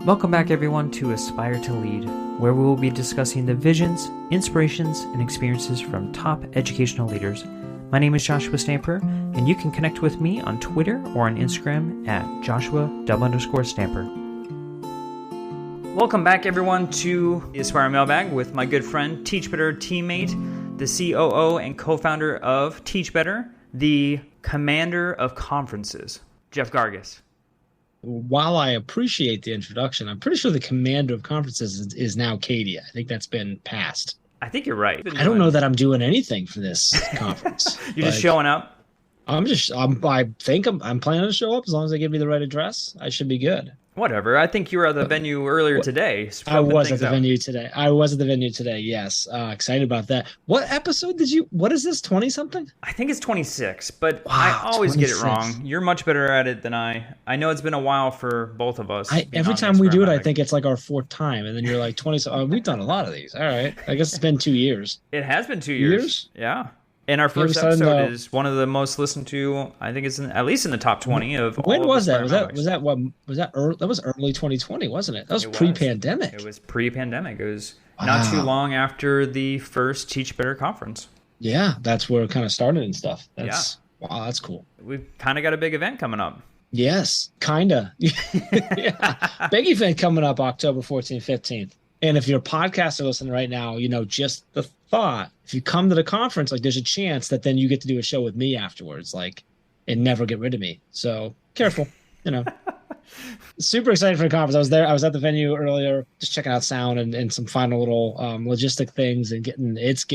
Welcome back, everyone, to Aspire to Lead, where we will be discussing the visions, inspirations, and experiences from top educational leaders. My name is Joshua Stamper, and you can connect with me on Twitter or on Instagram at Joshua_Stamper. Welcome back, everyone, to the Aspire Mailbag with my good friend, Teach Better teammate, the COO and co-founder of Teach Better, the commander of conferences, Jeff Gargas. While I appreciate the introduction, I'm pretty sure the commander of conferences is now Katie. I think that's been passed. I think you're right. I don't know that I'm doing anything for this conference. You're just showing up? I think I'm planning to show up as long as they give me the right address. I should be good. Whatever. I think you were at the venue earlier today. I was at the venue today. Yes. Excited about that. What episode what is this, 20-something? I think it's 26, but wow, I always 26. get it wrong. You're much better at it than I. I know it's been a while for both of us. Every time we do it, I think it's like our fourth time. And then you're like, 20. We've done a lot of these. All right. I guess it's been 2 years. It has been 2 years? Yeah. And our first episode is one of the most listened to. I think it's at least in the top 20 of all. When was that? Was that early? That was early 2020, wasn't it? That was pre-pandemic. It was pre-pandemic. It was not too long after the first Teach Better conference. Yeah, that's where it kind of started and stuff. Wow, that's cool. We've kind of got a big event coming up. Yes, kind of. Yeah, big event coming up October 14th, 15th. And if you're a podcaster listening right now, just the thought, if you come to the conference, there's a chance that then you get to do a show with me afterwards, and never get rid of me. So careful, Super excited for the conference. I was there. I was at the venue earlier, just checking out sound and some final little logistic things and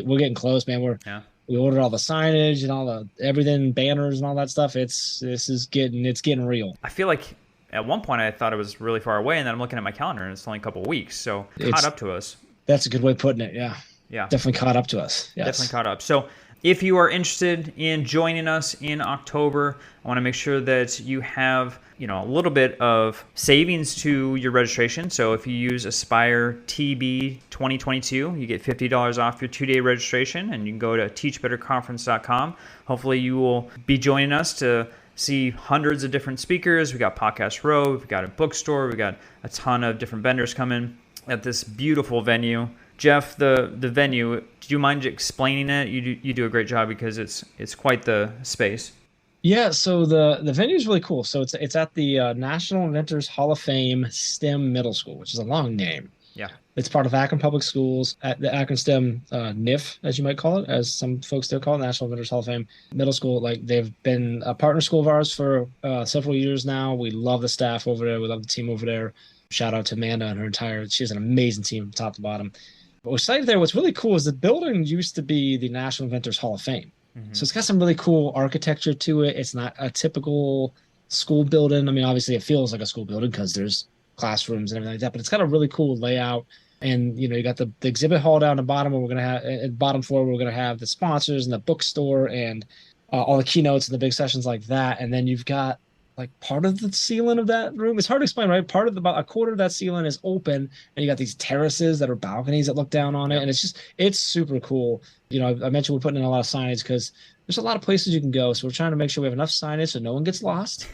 we're getting close, man. We ordered all the signage and all the everything, banners and all that stuff. It's getting real. I feel like at one point I thought it was really far away, and then I'm looking at my calendar and it's only a couple of weeks. So caught up to us. That's a good way of putting it. Yeah. Yeah. Definitely caught up to us. Yes. Definitely caught up. So if you are interested in joining us in October, I want to make sure that you have, a little bit of savings to your registration. So if you use Aspire TB 2022, you get $50 off your 2-day registration, and you can go to teachbetterconference.com. Hopefully you will be joining us to see hundreds of different speakers. We got Podcast Row, we've got a bookstore, we got a ton of different vendors coming at this beautiful venue. Jeff, the venue, do you mind explaining it? You do a great job because it's quite the space. Yeah, so the venue is really cool. So it's at the National Inventors Hall of Fame STEM Middle School, which is a long name. Yeah. It's part of Akron Public Schools, at the Akron STEM NIF, as you might call it, as some folks still call it, National Inventors Hall of Fame Middle School. They've been a partner school of ours for several years now. We love the staff over there. We love the team over there. Shout out to Amanda and she has an amazing team from top to bottom. But what's exciting there, what's really cool is the building used to be the National Inventors Hall of Fame. Mm-hmm. So it's got some really cool architecture to it. It's not a typical school building. I mean, obviously it feels like a school building because there's classrooms and everything like that, but it's got a really cool layout. And, you got the exhibit hall down the bottom where we're going to have, at bottom floor, we're going to have the sponsors and the bookstore and all the keynotes and the big sessions like that. And then you've got part of the ceiling of that room. It's hard to explain, right? About a quarter of that ceiling is open, and you got these terraces that are balconies that look down on it. And it's super cool. I mentioned we're putting in a lot of signage because there's a lot of places you can go. So we're trying to make sure we have enough signage so no one gets lost.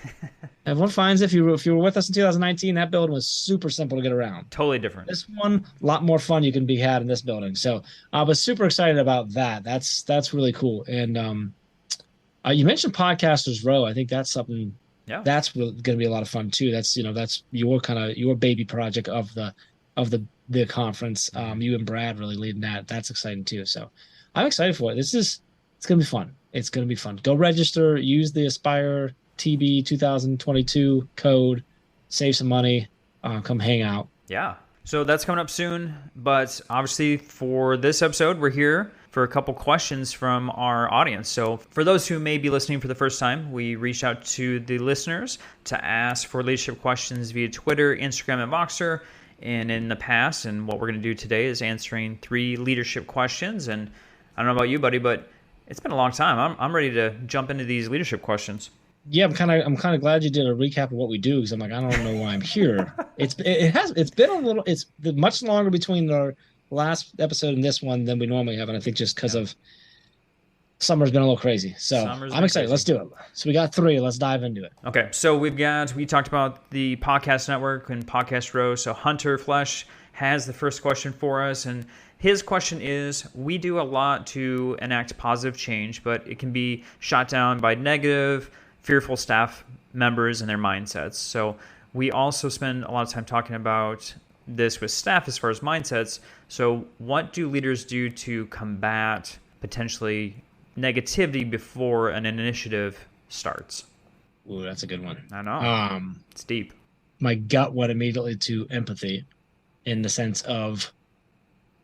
Everyone finds if you were with us in 2019, that building was super simple to get around. Totally different. This one, a lot more fun you can be had in this building. So I was super excited about that. That's really cool. And you mentioned Podcasters Row. I think that's something. Yeah, that's going to be a lot of fun too. That's that's your baby project of the conference. You and Brad really leading that. That's exciting too. So I'm excited for it. It's going to be fun. It's going to be fun. Go register. Use the Aspire TB 2022 code. Save some money. Come hang out. Yeah. So that's coming up soon. But obviously for this episode, we're here for a couple questions from our audience. So for those who may be listening for the first time, we reached out to the listeners to ask for leadership questions via Twitter, Instagram, and Voxer. And in the past, and what we're going to do today is answering 3 leadership questions. And I don't know about you, buddy, but it's been a long time. I'm ready to jump into these leadership questions. Yeah, I'm kind of glad you did a recap of what we do, because I'm like, I don't know why I'm here. It's much longer between our last episode and this one than we normally have, and I think just because of Summer's been a little crazy. So Summer's I'm been excited. crazy. Let's do it. So we got 3. Let's dive into it. Okay, so we talked about the podcast network and podcast row. So Hunter Flesh has the first question for us, and his question is, we do a lot to enact positive change, but it can be shot down by negative, fearful staff members and their mindsets. So we also spend a lot of time talking about this with staff as far as mindsets. So what do leaders do to combat potentially negativity before an initiative starts? Ooh, that's a good one. I know. It's deep. My gut went immediately to empathy, in the sense of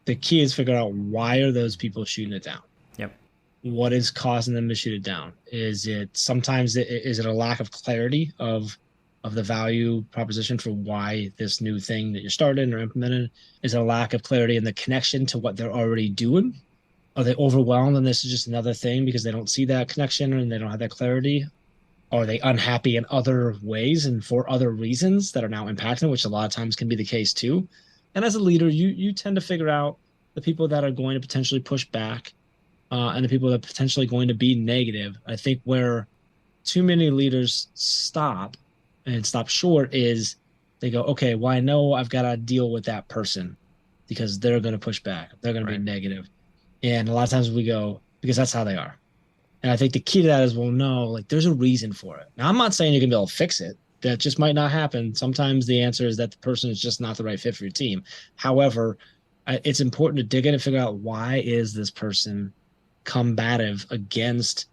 the key is figure out, why are those people shooting it down? Yep. What is causing them to shoot it down? Is it a lack of clarity of the value proposition for why this new thing that you're starting or implementing? Is it a lack of clarity in the connection to what they're already doing? Are they overwhelmed and this is just another thing because they don't see that connection and they don't have that clarity? Are they unhappy in other ways and for other reasons that are now impacting, which a lot of times can be the case too? And as a leader, you tend to figure out the people that are going to potentially push back and the people that are potentially going to be negative. I think where too many leaders stop short is they go, okay, well, I know I've got to deal with that person because they're going to push back. They're going to be negative. And a lot of times we go, because that's how they are. And I think the key to that is, well, no, like there's a reason for it. Now, I'm not saying you're going to be able to fix it. That just might not happen. Sometimes the answer is that the person is just not the right fit for your team. However, it's important to dig in and figure out, why is this person combative against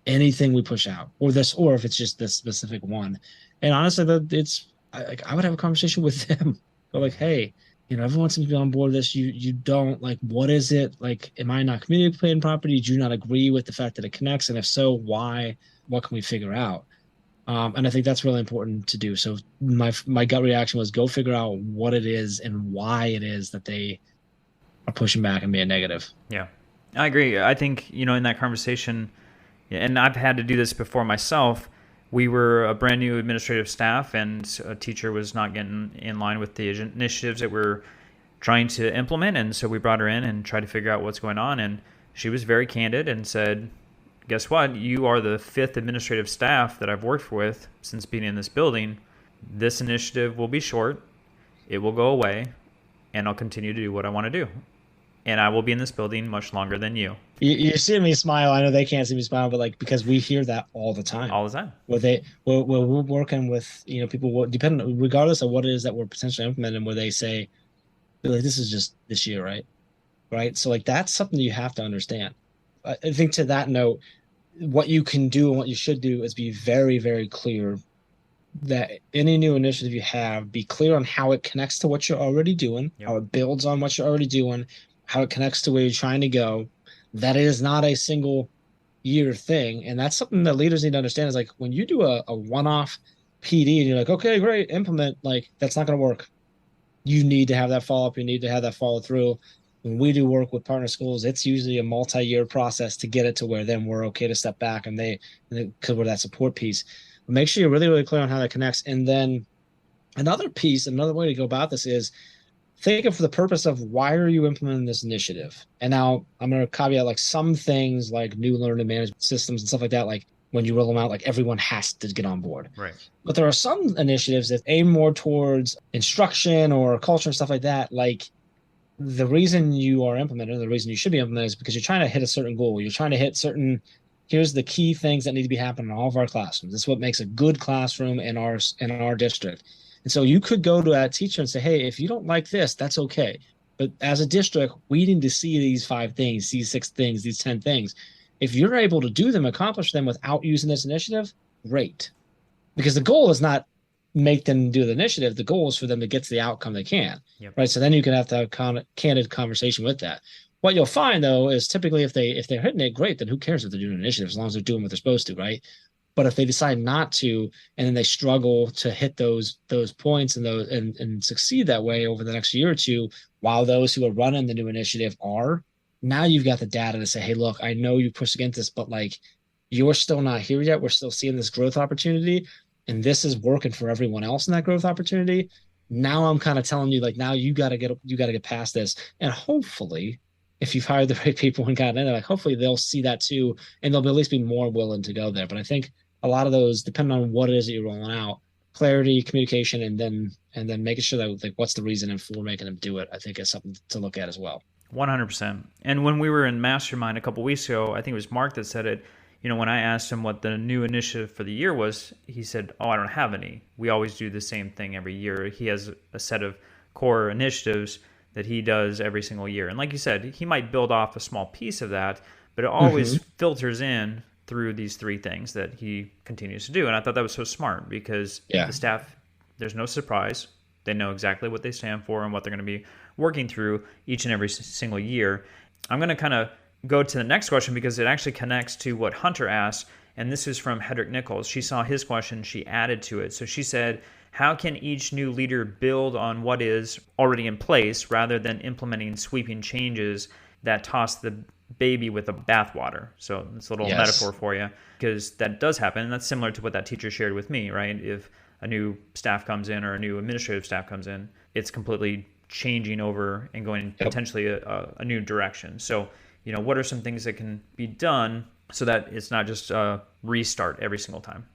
anything we push out, or if it's just this specific one. And honestly, I would have a conversation with them. Go like, hey, everyone seems to be on board with this. You don't, like, what is it? Like, am I not communicating properly? Do you not agree with the fact that it connects? And if so, why? What can we figure out? And I think that's really important to do. So my gut reaction was, go figure out what it is and why it is that they are pushing back and being negative. Yeah, I agree. I think, in that conversation, and I've had to do this before myself, we were a brand new administrative staff and a teacher was not getting in line with the initiatives that we're trying to implement. And so we brought her in and tried to figure out what's going on. And she was very candid and said, guess what? You are the 5th administrative staff that I've worked with since being in this building. This initiative will be short. It will go away, and I'll continue to do what I want to do. And I will be in this building much longer than you. You see me smile. I know they can't see me smile, but like, because we hear that all the time. All the time. Where we're working with, people, depending, regardless of what it is that we're potentially implementing, where they say, like, this is just this year, right? Right. So like, that's something you have to understand. I think to that note, what you can do and what you should do is be very, very clear that any new initiative you have, be clear on how it connects to what you're already doing, how it builds on what you're already doing, how it connects to where you're trying to go. That is not a single year thing. And that's something that leaders need to understand, is like, when you do a one-off PD and you're like, okay, great, implement, like, that's not going to work. You need to have that follow-up. You need to have that follow through. When we do work with partner schools, it's usually a multi-year process to get it to where then we're okay to step back because we're that support piece. But make sure you're really, really clear on how that connects. And then another way to go about this is, think of the purpose of, why are you implementing this initiative? And now I'm going to caveat, like, some things like new learning management systems and stuff like that, like when you roll them out, like, everyone has to get on board. Right. But there are some initiatives that aim more towards instruction or culture and stuff like that. Like, the reason you are implementing, the reason you should be implementing, is because you're trying to hit a certain goal. You're trying to hit here's the key things that need to be happening in all of our classrooms. This is what makes a good classroom in our district. And so you could go to that teacher and say, hey, if you don't like this, that's okay. But as a district, we need to see these 5 things, these 6 things, these 10 things. If you're able to do them, accomplish them without using this initiative, great. Because the goal is not make them do the initiative. The goal is for them to get to the outcome they can. Yep. Right. So then you can have to have candid conversation with that. What you'll find, though, is typically if they're hitting it, great, then who cares if they're doing an initiative, as long as they're doing what they're supposed to, right? But if they decide not to, and then they struggle to hit those points and succeed that way over the next year or two, while those who are running the new initiative are, now you've got the data to say, hey, look, I know you pushed against this, but like, you're still not here yet. We're still seeing this growth opportunity, and this is working for everyone else in that growth opportunity. Now I'm kind of telling you, like, now you got to get past this, and hopefully if you've hired the right people and gotten in there, like hopefully they'll see that too, and they'll at least be more willing to go there. But I think a lot of those, depending on what it is that you're rolling out, clarity, communication, and then making sure that like what's the reason and for making them do it, I think is something to look at as well. 100%. And when we were in Mastermind a couple weeks ago, I think it was Mark that said it. When I asked him what the new initiative for the year was, he said, "Oh, I don't have any. We always do the same thing every year." He has a set of core initiatives that he does every single year. And like you said, he might build off a small piece of that, but it always filters in through these three things that he continues to do. And I thought that was so smart because the staff, there's no surprise. They know exactly what they stand for and what they're going to be working through each and every single year. I'm going to kind of go to the next question because it actually connects to what Hunter asked, and this is from Hedrick Nichols. She saw his question, she added to it. So she said, how can each new leader build on what is already in place rather than implementing sweeping changes that toss the baby with the bathwater? So it's a little metaphor for you, because that does happen, and that's similar to what that teacher shared with me, right? If a new staff comes in or a new administrative staff comes in, it's completely changing over and going potentially a new direction. So what are some things that can be done so that it's not just a restart every single time?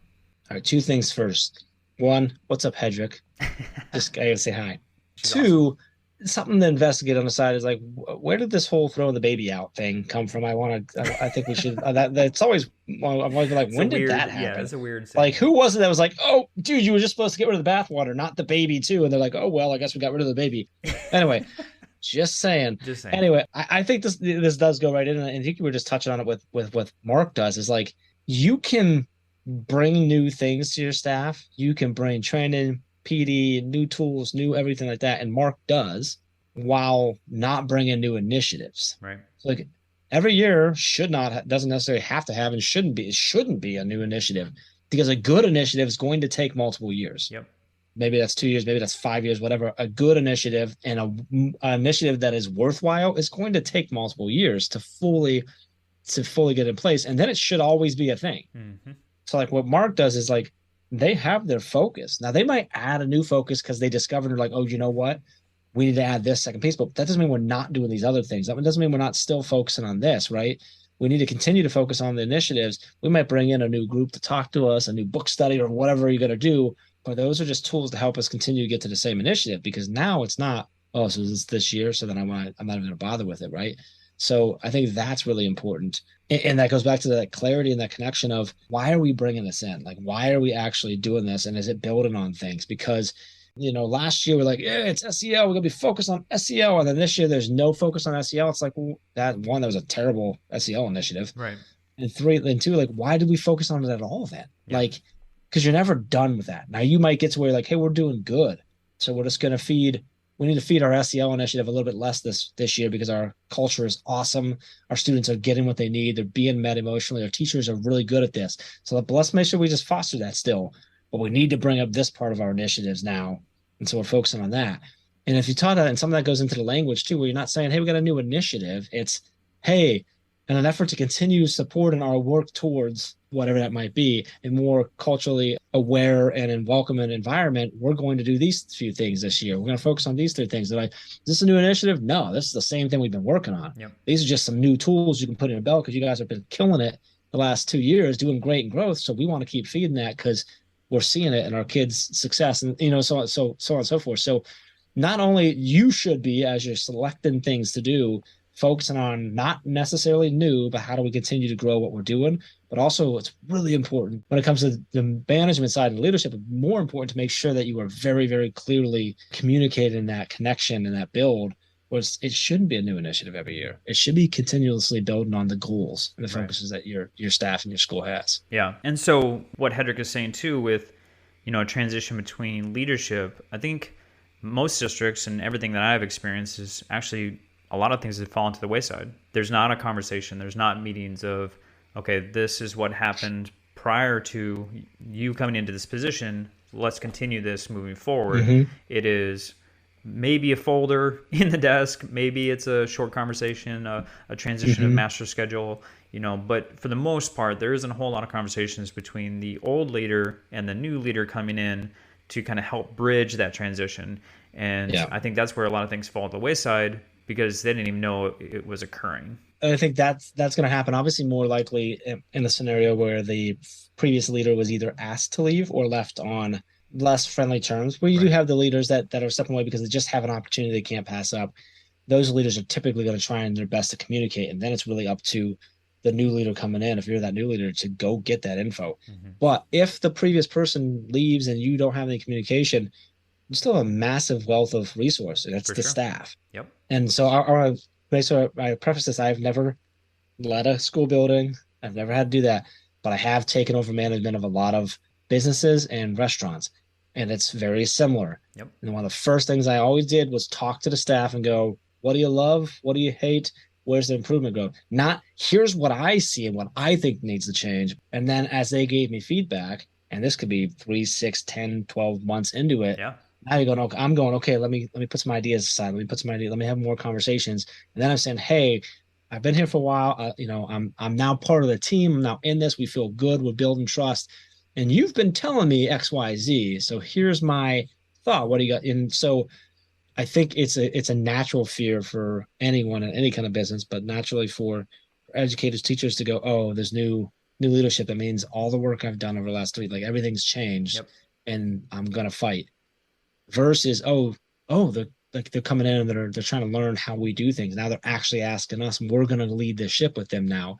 All right, two things first. One, what's up, Hedrick? Just I gotta say hi. She's Two, awesome. something to investigate on the side is like, where did this whole throwing the baby out thing come from? I think we should. That's always. Well, I've always been like, when did that happen? Yeah, it's a weird Like, saying. who was it that was like, oh, dude, you were just supposed to get rid of the bathwater, not the baby too? And they're like, oh well, I guess we got rid of the baby. Anyway, just saying. Just saying. Anyway, I think this does go right in, and I think you were just touching on it with what Mark does is like you can bring new things to your staff. You can bring training, PD, new tools, new everything like that, and Mark does while not bringing new initiatives. Right. So like every year doesn't necessarily have to have and shouldn't be a new initiative because a good initiative is going to take multiple years. Yep. Maybe that's 2 years, maybe that's 5 years, whatever. A good initiative and an initiative that is worthwhile is going to take multiple years to fully get in place, and then it should always be a thing. Mm-hmm. So like what Mark does is like they have their focus. Now they might add a new focus because they discovered like, oh, you know what? We need to add this second piece, but that doesn't mean we're not doing these other things. That doesn't mean we're not still focusing on this, right? We need to continue to focus on the initiatives. We might bring in a new group to talk to us, a new book study or whatever you're going to do. But those are just tools to help us continue to get to the same initiative because now it's not, oh, so this year. So then I'm not even going to bother with it. Right. So I think that's really important. And that goes back to that clarity and that connection of why are we bringing this in? Like, why are we actually doing this? And is it building on things? Because, last year we're like, yeah, it's SEL. We're going to be focused on SEL. And then this year there's no focus on SEL. It's like, well, that was a terrible SEL initiative. Right. And two, like, why did we focus on it at all then? Yeah. Like, because you're never done with that. Now you might get to where like, hey, we're doing good. So we're just going to we need to feed our SEL initiative a little bit less this year because our culture is awesome. Our students are getting what they need. They're being met emotionally. Our teachers are really good at this. So let's make sure we just foster that still. But we need to bring up this part of our initiatives now. And so we're focusing on that. And if you taught that, and some of that goes into the language too, where you're not saying, hey, we got a new initiative. It's, hey, in an effort to continue supporting our work towards whatever that might be, a more culturally aware and in welcoming environment, we're going to do these few things this year. We're going to focus on these three things. They're like, is this a new initiative? No, this is the same thing we've been working on. Yep. These are just some new tools you can put in a belt because you guys have been killing it the last 2 years, doing great in growth. So we want to keep feeding that because we're seeing it in our kids' success and, so on and so forth. So not only you should be, as you're selecting things to do, focusing on not necessarily new, but how do we continue to grow what we're doing? But also it's really important when it comes to the management side and leadership, more important to make sure that you are very, very clearly communicating that connection and that build. Was it shouldn't be a new initiative every year. It should be continuously building on the goals and the focuses that your staff and your school has. Yeah. And so what Hedrick is saying too with, a transition between leadership, I think most districts and everything that I've experienced is actually a lot of things that fall into the wayside. There's not a conversation. There's not meetings of, okay, this is what happened prior to you coming into this position. Let's continue this moving forward. Mm-hmm. It is maybe a folder in the desk. Maybe it's a short conversation, a transition of master schedule, but for the most part, there isn't a whole lot of conversations between the old leader and the new leader coming in to kind of help bridge that transition. And I think that's where a lot of things fall to the wayside because they didn't even know it was occurring. I think that's going to happen. Obviously, more likely in the scenario where the previous leader was either asked to leave or left on less friendly terms. Where you do Right. have the leaders that are stepping away because they just have an opportunity they can't pass up. Those leaders are typically going to try and their best to communicate, and then it's really up to the new leader coming in, if you're that new leader, to go get that info. Mm-hmm. But if the previous person leaves and you don't have any communication, you still have a massive wealth of resources. That's For the sure. staff. Yep. And so I preface this. I've never led a school building. I've never had to do that, but I have taken over management of a lot of businesses and restaurants, and it's very similar. Yep. And one of the first things I always did was talk to the staff and go, what do you love? What do you hate? Where's the improvement go? Not here's what I see and what I think needs to change. And then as they gave me feedback, and this could be 3, 6, 10, 12 months into it. Yeah. Now you're going, okay, I'm going, okay, let me put some ideas aside. Let me have more conversations. And then I'm saying, hey, I've been here for a while. I'm now part of the team. I'm now in this. We feel good. We're building trust. And you've been telling me X, Y, Z. So here's my thought. What do you got? And so I think it's a natural fear for anyone in any kind of business, but naturally for educators, teachers to go, oh, there's new leadership. That means all the work I've done over the last 3, like everything's changed, Yep. and I'm gonna fight. Versus, they're coming in and they're trying to learn how we do things. Now they're actually asking us, and we're gonna lead the ship with them now.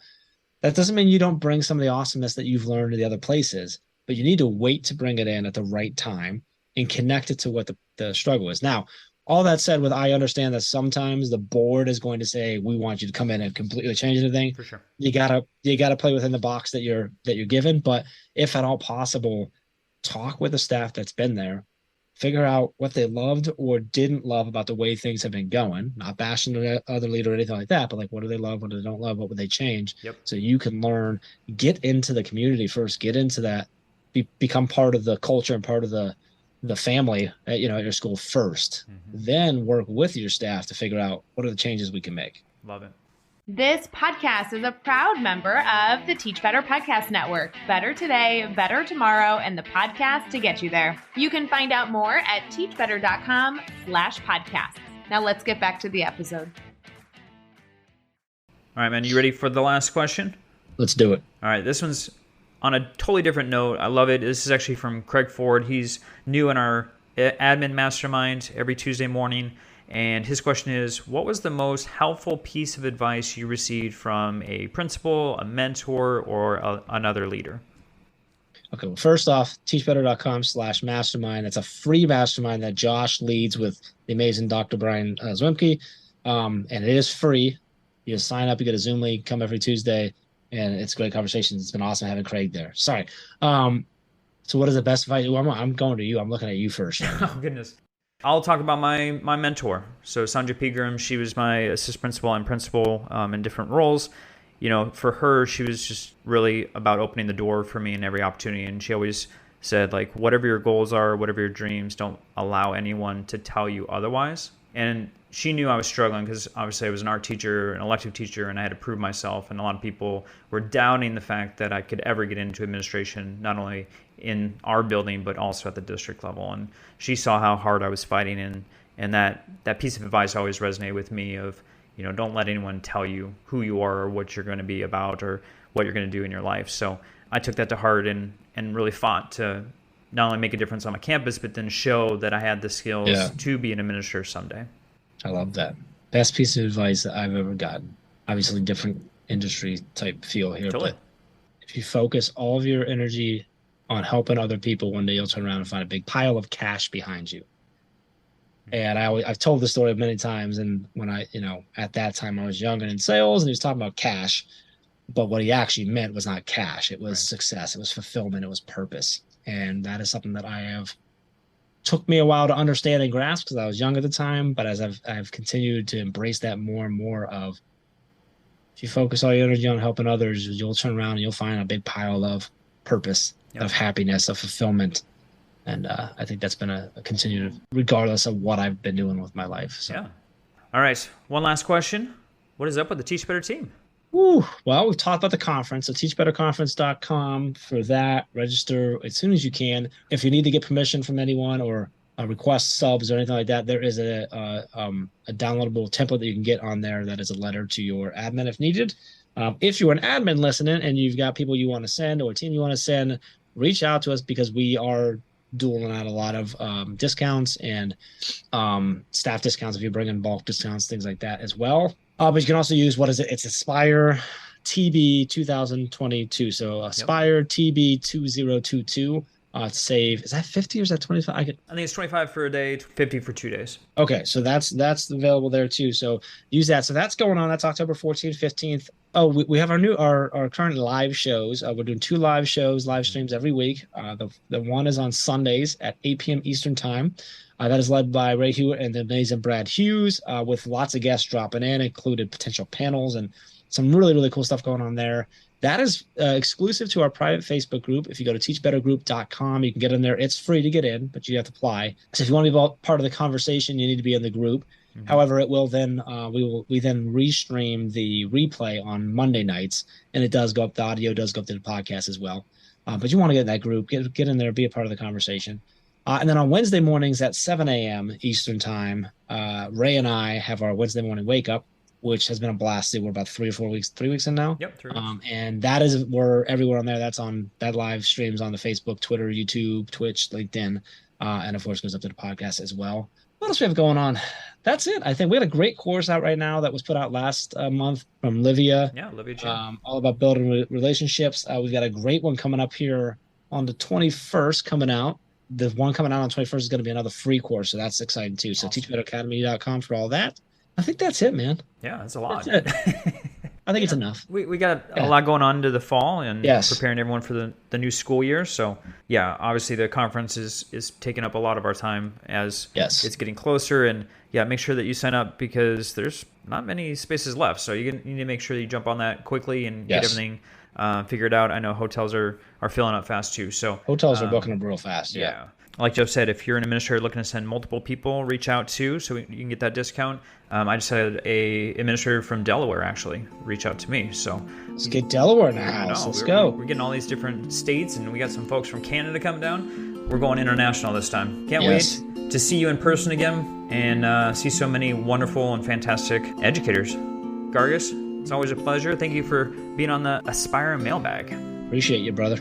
That doesn't mean you don't bring some of the awesomeness that you've learned to the other places, but you need to wait to bring it in at the right time and connect it to what the struggle is. Now, all that said, I understand that sometimes the board is going to say, we want you to come in and completely change anything. For sure. You gotta play within the box that you're given. But if at all possible, talk with the staff that's been there, figure out what they loved or didn't love about the way things have been going, not bashing the other leader or anything like that, but like, what do they love? What do they don't love? What would they change? Yep. So you can learn, get into the community first, get into that, become part of the culture and part of the family at your school first, then work with your staff to figure out what are the changes we can make. Love it. This podcast is a proud member of the Teach Better Podcast Network. Better today, better tomorrow, and the podcast to get you there. You can find out more at teachbetter.com/podcasts. Now let's get back to the episode. All right, man, you ready for the last question? Let's do it. All right, this one's on a totally different note. I love it. This is actually from Craig Ford. He's new in our admin mastermind every Tuesday morning. And his question is, what was the most helpful piece of advice you received from a principal, a mentor, or another leader? Okay, well, first off, teachbetter.com/mastermind. It's a free mastermind that Josh leads with the amazing Dr. Brian Zwimke. And it is free. You just sign up, you get a Zoom link, come every Tuesday, and it's great conversations. It's been awesome having Craig there. Sorry. So what is the best advice? Well, I'm going to you. I'm looking at you first. Oh, goodness. I'll talk about my mentor. So Sandra Pegram, she was my assistant principal and principal in different roles. For her, she was just really about opening the door for me in every opportunity. And she always said, like, whatever your goals are, whatever your dreams, don't allow anyone to tell you otherwise. And she knew I was struggling because obviously I was an art teacher, an elective teacher, and I had to prove myself. And a lot of people were doubting the fact that I could ever get into administration, not only in our building, but also at the district level. And she saw how hard I was fighting. And that piece of advice always resonated with me of, don't let anyone tell you who you are or what you're going to be about or what you're going to do in your life. So I took that to heart and really fought to not only make a difference on my campus, but then show that I had the skills to be an administrator someday. I love that. Best piece of advice that I've ever gotten. Obviously, different industry type feel here, Totally. But if you focus all of your energy on helping other people, one day you'll turn around and find a big pile of cash behind you. And I've told this story many times. And when at that time I was young and in sales, and he was talking about cash, but what he actually meant was not cash. It was success. It was fulfillment. It was purpose. And that is something that took me a while to understand and grasp because I was young at the time. But as I've continued to embrace that more and more of, if you focus all your energy on helping others, you'll turn around and you'll find a big pile of purpose, of happiness, of fulfillment. And I think that's been a continued, regardless of what I've been doing with my life. So. Yeah. All right. One last question. What is up with the Teach Better team? Well, we've talked about the conference, so teachbetterconference.com for that. Register as soon as you can. If you need to get permission from anyone or request subs or anything like that, there is a downloadable template that you can get on there that is a letter to your admin if needed. If you're an admin listening and you've got people you want to send or a team you want to send, reach out to us because we are doling out a lot of discounts and staff discounts if you bring in bulk discounts, things like that as well. But you can also use, what is it? It's Aspire TB 2022. So Aspire TB 2022. Save, is that 50 or is that 25? I think it's 25 for a day, 50 for 2 days. Okay, so that's available there too. So use that. So that's going on. That's October 14th, 15th. Oh, we have our current live shows. We're doing 2 live streams every week. The one is on Sundays at 8 p.m. Eastern time. That is led by Ray Hewitt and the amazing Brad Hughes, with lots of guests dropping in, included potential panels and some really, really cool stuff going on there. That is exclusive to our private Facebook group. If you go to teachbettergroup.com, you can get in there. It's free to get in, but you have to apply. So if you want to be part of the conversation, you need to be in the group. Mm-hmm. However, it will then we then restream the replay on Monday nights, and it does go up. The audio does go up to the podcast as well. But you want to get in that group, get in there, be a part of the conversation. And then on Wednesday mornings at 7 a.m. Eastern time, Ray and I have our Wednesday morning wake up, which has been a blast. We're about 3 weeks in now. Yep, 3 weeks. And we're everywhere on there. That live streams on the Facebook, Twitter, YouTube, Twitch, LinkedIn, and of course goes up to the podcast as well. What else we have going on? That's it. I think we had a great course out right now that was put out last month from Livia. Yeah, Livia. All about building relationships. We've got a great one coming up here on the 21st coming out. The one coming out on 21st is going to be another free course, so that's exciting too. So teachbetteracademy.com for all that. I think that's it, man. Yeah, that's a lot. That's it. I think it's enough. We got a lot going on into the fall and yes. preparing everyone for the new school year. So, yeah, obviously the conference is taking up a lot of our time as it's getting closer. And, yeah, make sure that you sign up because there's not many spaces left. So you need to make sure that you jump on that quickly and get everything figured out. I know hotels are filling up fast, too. So hotels are booking up real fast, yeah. Like Jeff said, if you're an administrator looking to send multiple people, reach out too so you can get that discount. I just had a administrator from Delaware actually reach out to me. So let's get Delaware in the house. Let's go. We're getting all these different states, and we got some folks from Canada come down. We're going international this time. Can't wait to see you in person again and see so many wonderful and fantastic educators. Gargas, it's always a pleasure. Thank you for being on the Aspire Mailbag. Appreciate you, brother.